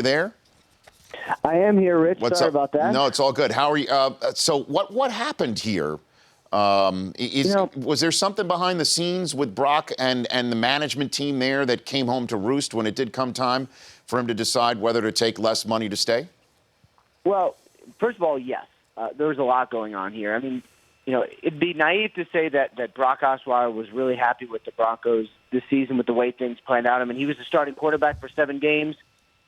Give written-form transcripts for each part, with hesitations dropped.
you there? I am here, Rich. Sorry about that. No, it's all good. How are you? So what happened here? Was there something behind the scenes with Brock and the management team there that came home to roost when it did come time for him to decide whether to take less money to stay? Well, first of all, yes. There was a lot going on here. I mean, it'd be naive to say that Brock Osweiler was really happy with the Broncos this season with the way things planned out. I mean, he was the starting quarterback for 7 games.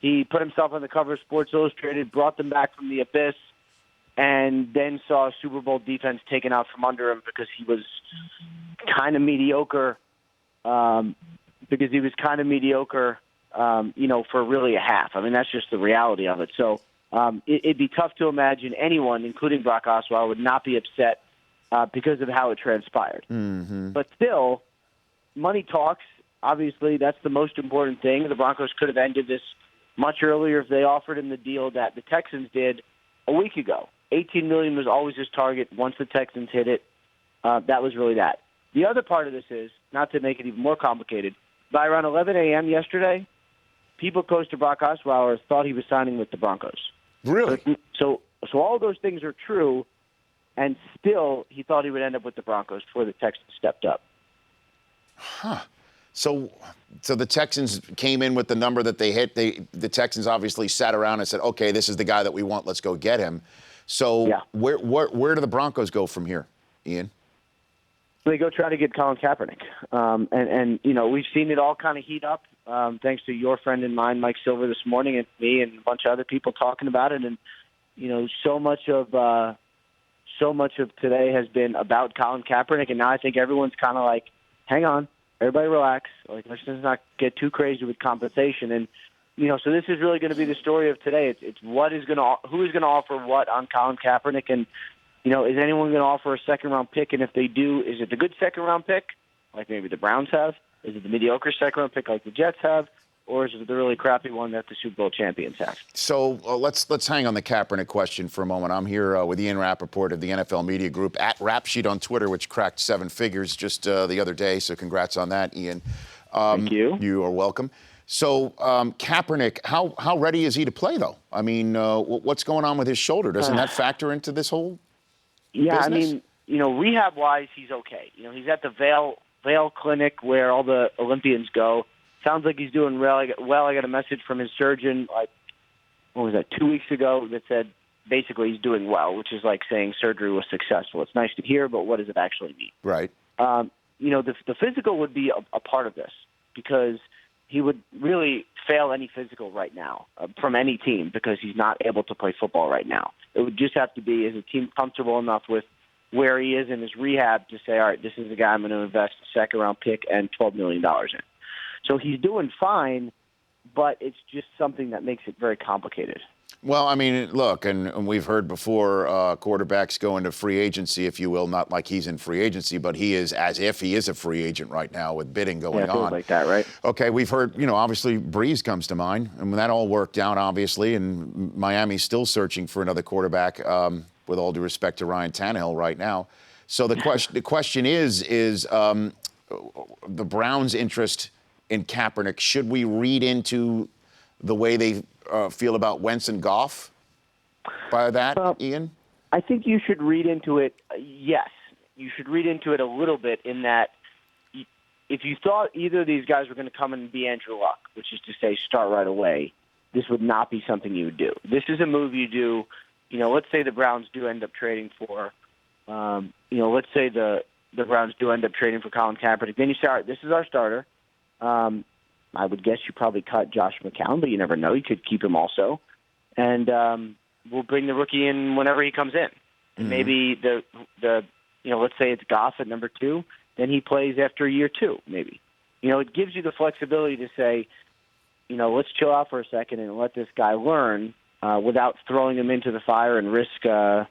He put himself on the cover of Sports Illustrated, brought them back from the abyss, and then saw a Super Bowl defense taken out from under him because he was kind of mediocre. For really a half. I mean, that's just the reality of it. So it'd be tough to imagine anyone, including Brock Osweiler, would not be upset because of how it transpired. Mm-hmm. But still, money talks. Obviously, that's the most important thing. The Broncos could have ended this much earlier if they offered him the deal that the Texans did a week ago. $18 million was always his target. Once the Texans hit it, that was really that. The other part of this is, not to make it even more complicated, by around 11 a.m. yesterday, people close to Brock Osweiler thought he was signing with the Broncos. Really? So all those things are true, and still he thought he would end up with the Broncos before the Texans stepped up. Huh. So the Texans came in with the number that they hit. The Texans obviously sat around and said, okay, this is the guy that we want. Let's go get him. So yeah. Where do the Broncos go from here, Ian? They go try to get Colin Kaepernick. And we've seen it all kind of heat up thanks to your friend and mine, Mike Silver, this morning, and me and a bunch of other people talking about it. And, so much of today has been about Colin Kaepernick. And now I think everyone's kind of like, hang on. Everybody relax. Like, let's just not get too crazy with compensation. And, so this is really going to be the story of today. It's who is going to offer what on Colin Kaepernick. And, is anyone going to offer a second-round pick? And if they do, is it the good second-round pick, like maybe the Browns have? Is it the mediocre second-round pick like the Jets have? Or is it the really crappy one that the Super Bowl champions have? So let's hang on the Kaepernick question for a moment. I'm here with Ian Rapoport of the NFL Media Group at Rapsheet on Twitter, which cracked 7 figures just the other day. So congrats on that, Ian. Thank you. You are welcome. So Kaepernick, how ready is he to play, though? I mean, what's going on with his shoulder? Doesn't that factor into this whole business? I mean, rehab-wise, he's okay. He's at the Vail Clinic where all the Olympians go. Sounds like he's doing well. I got a message from his surgeon, 2 weeks ago, that said basically he's doing well, which is like saying surgery was successful. It's nice to hear, but what does it actually mean? Right. The physical would be a part of this because he would really fail any physical right now from any team because he's not able to play football right now. It would just have to be, is a team comfortable enough with where he is in his rehab to say, all right, this is the guy I'm going to invest a second-round pick and $12 million in. So he's doing fine, but it's just something that makes it very complicated. Well, I mean, look, and we've heard before quarterbacks go into free agency, if you will, not like he's in free agency, but he is as if he is a free agent right now with bidding going on. Like that, right? Okay, we've heard, obviously Breeze comes to mind, and when that all worked out, obviously, and Miami's still searching for another quarterback, with all due respect to Ryan Tannehill right now. So the question is the Browns' interest in Kaepernick, should we read into the way they feel about Wentz and Goff by that, Ian? I think you should read into it, yes. You should read into it a little bit in that if you thought either of these guys were going to come and be Andrew Luck, which is to say start right away, this would not be something you would do. This is a move you do, let's say the Browns do end up trading for, let's say the Browns do end up trading for Colin Kaepernick. Then you say, all right, this is our starter. I would guess you probably cut Josh McCown, but you never know. You could keep him also. And we'll bring the rookie in whenever he comes in. And maybe let's say it's Goff at number 2, then he plays after year 2, maybe. It gives you the flexibility to say, let's chill out for a second and let this guy learn without throwing him into the fire and risk, David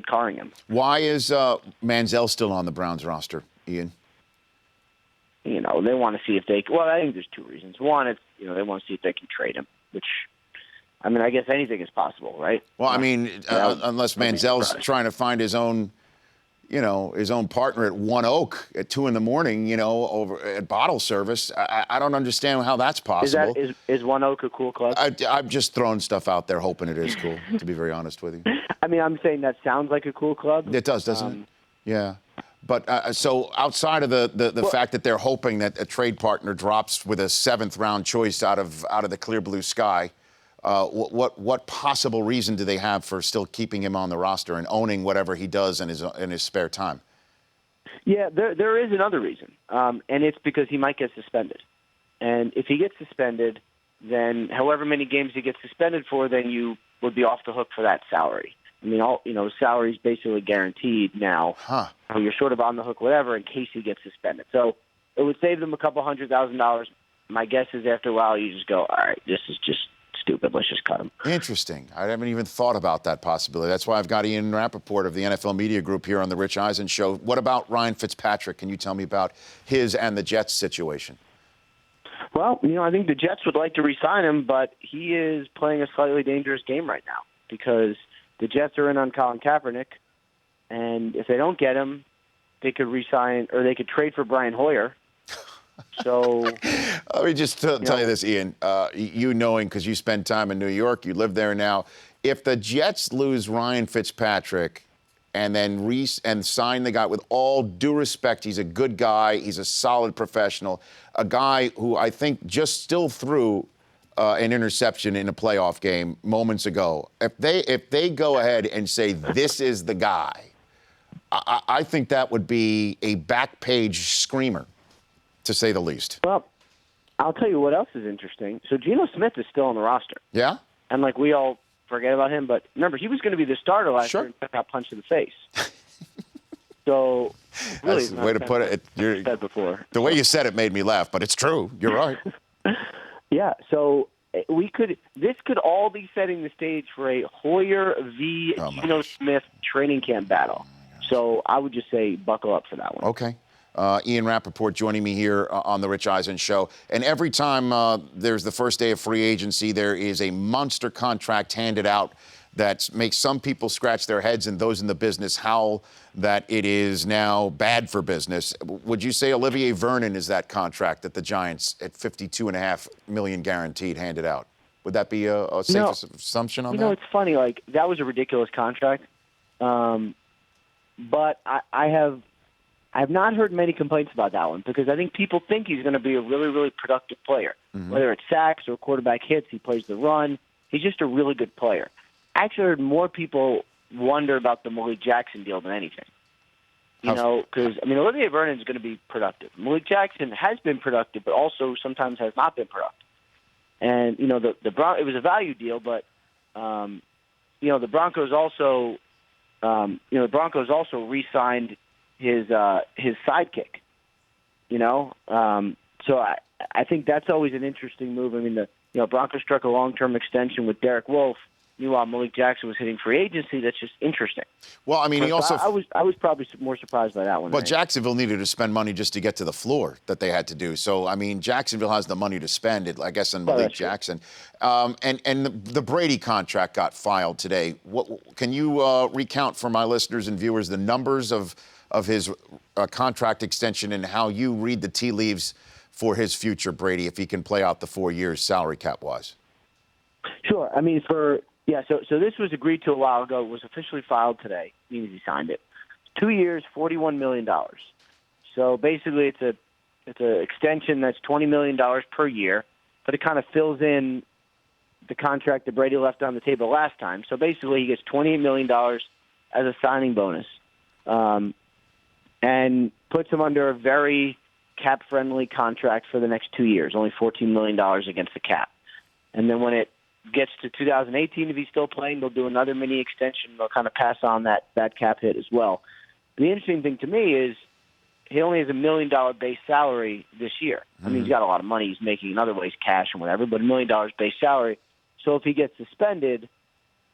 Carring him. Why is Manziel still on the Browns roster, Ian? They want to see if they – well, I think there's 2 reasons. One, it's, they want to see if they can trade him, which, I guess anything is possible, right? Well, unless Manziel's trying to find his own, his own partner at One Oak at 2 a.m, over at bottle service. I don't understand how that's possible. Is One Oak a cool club? I'm just throwing stuff out there, hoping it is cool, to be very honest with you. I mean, I'm saying that sounds like a cool club. It does, doesn't it? Yeah. But so outside of the fact that they're hoping that a trade partner drops with a 7th-round choice out of the clear blue sky, what possible reason do they have for still keeping him on the roster and owning whatever he does in his spare time? Yeah, there is another reason, and it's because he might get suspended. And if he gets suspended, then however many games he gets suspended for, then you would be off the hook for that salary. I mean, salary is basically guaranteed now. Huh. So you're sort of on the hook, whatever, in case he gets suspended. So it would save them a couple $100,000. My guess is after a while you just go, all right, this is just stupid. Let's just cut him. Interesting. I haven't even thought about that possibility. That's why I've got Ian Rapoport of the NFL Media Group here on the Rich Eisen Show. What about Ryan Fitzpatrick? Can you tell me about his and the Jets situation? Well, I think the Jets would like to re-sign him, but he is playing a slightly dangerous game right now because the Jets are in on Colin Kaepernick, and if they don't get him, they could re-sign or they could trade for Brian Hoyer. So let me just tell you this, Ian. Knowing because you spend time in New York, you live there now. If the Jets lose Ryan Fitzpatrick and then sign the guy, with all due respect, he's a good guy, he's a solid professional, a guy who I think just still threw an interception in a playoff game moments ago. If they go ahead and say this is the guy, I think that would be a back page screamer, to say the least. Well, I'll tell you what else is interesting. So Geno Smith is still on the roster. Yeah? And we all forget about him, but remember, he was going to be the starter last year and got punched in the face. So really, that's the way to put it. Said before. The way you said it made me laugh, but it's true. You're right. Yeah, so this could all be setting the stage for a Hoyer v. Geno Smith training camp battle. So I would just say buckle up for that one. Okay. Ian Rapoport joining me here on the Rich Eisen Show. And every time there's the first day of free agency, there is a monster contract handed out that makes some people scratch their heads and those in the business howl that it is now bad for business. Would you say Olivier Vernon is that contract that the Giants at $52.5 million guaranteed handed out? Would that be a safe assumption on that? It's funny. That was a ridiculous contract. But I have not heard many complaints about that one because I think people think he's going to be a really, really productive player. Mm-hmm. Whether it's sacks or quarterback hits, he plays the run. He's just a really good player. I actually heard more people wonder about the Malik Jackson deal than anything. Because, Olivier Vernon is going to be productive. Malik Jackson has been productive, but also sometimes has not been productive. And, it was a value deal, but, the Broncos also, re-signed his sidekick, So I think that's always an interesting move. I mean, the Broncos struck a long-term extension with Derek Wolfe. Meanwhile, Malik Jackson was hitting free agency. That's just interesting. Well, I mean, he also... I was probably more surprised by that one. But Jacksonville needed to spend money just to get to the floor that they had to do. So, I mean, Jacksonville has the money to spend it, I guess, on Malik Jackson. And the Brady contract got filed today. Can you recount for my listeners and viewers the numbers of his contract extension and how you read the tea leaves for his future, Brady, if he can play out the 4 years salary cap-wise? Sure. I mean, so this was agreed to a while ago. It was officially filed today, meaning he signed it. 2 years, $41 million. So basically it's an extension that's $20 million per year, but it kind of fills in the contract that Brady left on the table last time. So basically he gets $28 million as a signing bonus and puts him under a very cap-friendly contract for the next 2 years, only $14 million against the cap. And then when it gets to 2018, if he's still playing, they'll do another mini extension. They'll kind of pass on that cap hit as well. The interesting thing to me is he only has $1 million base salary this year. I mean, he's got a lot of money he's making in other ways, cash and whatever, but $1 million base salary. So if he gets suspended,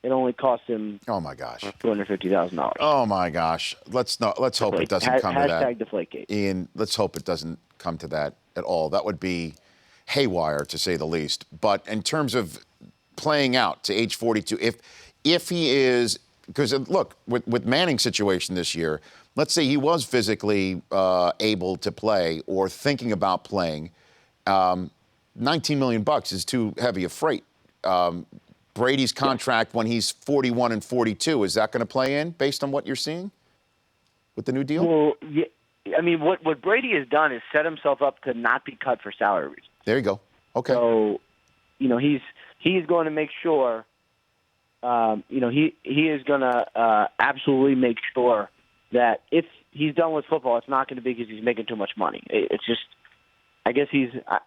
it only costs him $250,000. Oh my gosh! Let's hope it doesn't come to that. #Deflategate. Ian, let's hope it doesn't come to that at all. That would be haywire, to say the least. But in terms of playing out to age 42, if he is, because look, with Manning's situation this year, let's say he was physically able to play or thinking about playing, $19 million is too heavy a freight. Brady's contract when he's 41 and 42, is that going to play in based on what you're seeing with the new deal? Well, yeah, I mean, what Brady has done is set himself up to not be cut for salary reasons. There you go. Okay. So, he's going to make sure. He is going to absolutely make sure that if he's done with football, it's not going to be because he's making too much money. It's just, I guess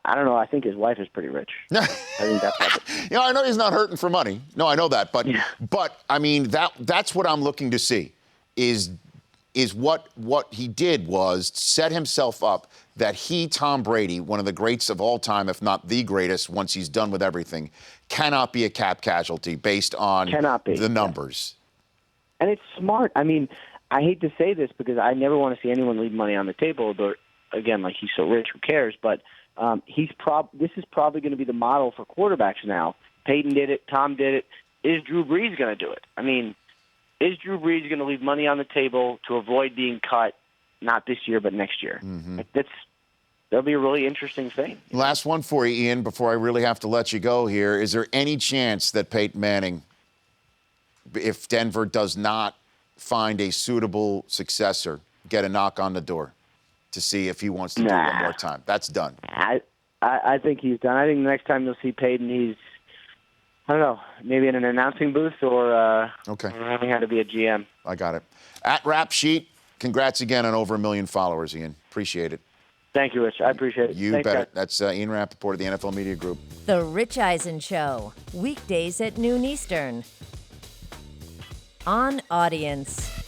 I don't know. I think his wife is pretty rich. I think that's what I know he's not hurting for money. No, I know that, but I mean that's what I'm looking to see is what he did was set himself up that Tom Brady, one of the greats of all time, if not the greatest, once he's done with everything, cannot be a cap casualty based on the numbers. And it's smart. I mean, I hate to say this because I never want to see anyone leave money on the table. But again, like, he's so rich, who cares? But this is probably going to be the model for quarterbacks now. Peyton did it. Tom did it. Is Drew Brees going to do it? I mean, is Drew Brees going to leave money on the table to avoid being cut, not this year, but next year? Mm-hmm. That'll be a really interesting thing. Last one for you, Ian, before I really have to let you go here. Is there any chance that Peyton Manning, if Denver does not find a suitable successor, get a knock on the door to see if he wants to do it one more time? That's done. I think he's done. I think the next time you'll see Peyton, he's, I don't know, maybe in an announcing booth or learning how to be a GM. I got it. At Rap Sheet, congrats again on over 1 million followers, Ian. Appreciate it. Thank you, Rich. I appreciate it. You bet. That's Ian Rapoport of the NFL Media Group. The Rich Eisen Show, weekdays at noon Eastern. On Audience.